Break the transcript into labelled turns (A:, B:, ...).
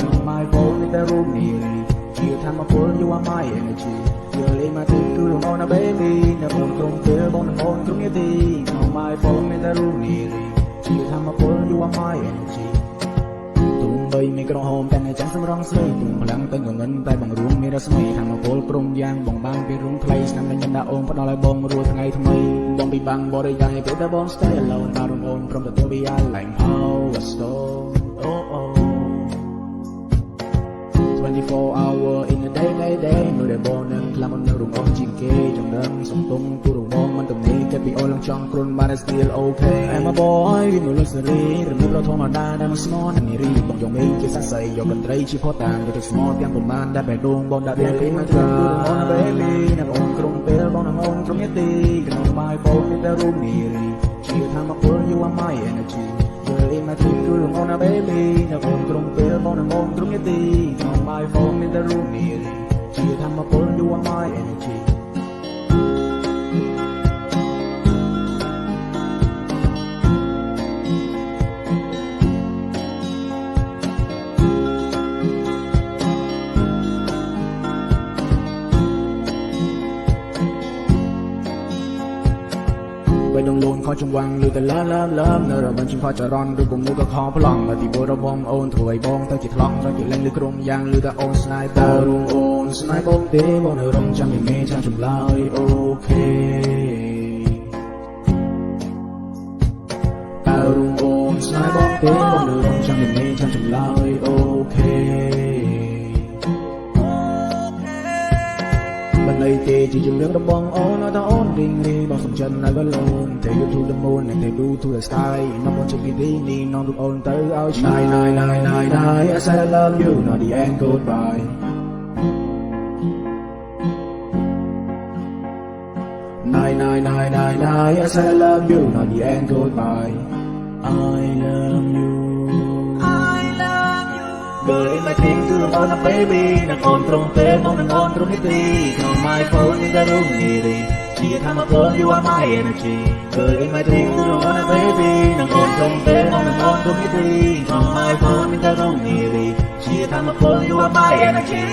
A: on my phone in the room nearly. Chiều time I pull you are my energy. Giờ lên mà tin cứ đừng on a baby. Nè ôn không tới bóng nè ôn không nghe đi. On my phone in the room nearly. Chiều time I pull you are my energy. Tung bay mi cái homeแต่ในจังสมรองสวยตุงพลังเติงเงินแต่บังรุงมีรัศมีทางมาโพลกรุงยางบ่งบางเป็นรุงไทยนำในยันดาองพัดดอยบงรัวทั้งไงทำไมบ่งปีบังบ่ได้ยังให้เป็นแต่บ่ง stay alone มารุงโอนพร้อมแต่ตัวบีอาแหล่งเผา stone oh oh 24 hour in a day มือได้บ่นึงคลามันรุงโอนจริงเกจงเดิมส่งตรงกูรุงบ่งมันตรงนี้แค่ปีโอลงช่องกรุนมา still okay I'm a boy วิมุลสรีหรือมือเราโทรมาได้ได้มาสมอนนี่รีบบ่งยงเองเกี่ยวกับใส่ยกกันไตรชีพอต่างกับสมอเพียงบนบ้านได้แบบดวงบนได้แบบเป็นมาตรา on a baby นักโอนกรุงเปลบ่งนักโอนตรงนี้ตีกันon my phone in the room นี่รีเชื่อทางมา pull you are my energy เมื่อเองมาทิ้งกูลง on a baby นักโอนกรุงเปลบ่งนักโอนตรงนี้ตีกันon my phone in the room นี่รีเชื่อทางมา pull you are my energyไปดงลูนขอจงวังลือแต่เลิฟเนอร์บันชิมพอจะร้อนดูกงมือก็คอพลังมาตีโบระบงโอนถวยบงเธอจิตลองเธอจิตเล่นลือกรงยางลือแต่โอนสไนเปอร์รุงโอนสไนบงเตะบงเนอร์รงจำไม่เมย์จำจุ่มลายโอเคตารุงโอนสไนบงเตะบงเนอร์รงจำไม่เมย์จำจุ่มลายโอเคบันไดเตะจีจุ่มเรื่องระบงโอนเอาแต่โอนดิ่งลีบอกสมจันนายก็ลงTake you to the moon and take you to the sky น้องบนจะกินดีนี่น้องทุกคนเตอเอาชายนาย I said I love you not the end goodbye นาย I said I love you not the end goodbye I love you เบอร์ไม่ทิ้งคือโอนนะ baby นักโอนตรงเป๊ะมองนักโอนตรงให้ตีเข้า my phone ในแต่รุ่งนี้ดีเชียร์ทำมา pull you are my energy เบอร์ไม่ทิ้งคือโอนนะ baby นักโอนตรงเป๊ะมองนักโอนตรงให้ตีเข้า my phone ในแต่รุ่งนี้ดีเชียร์ทำมา pull you are my energy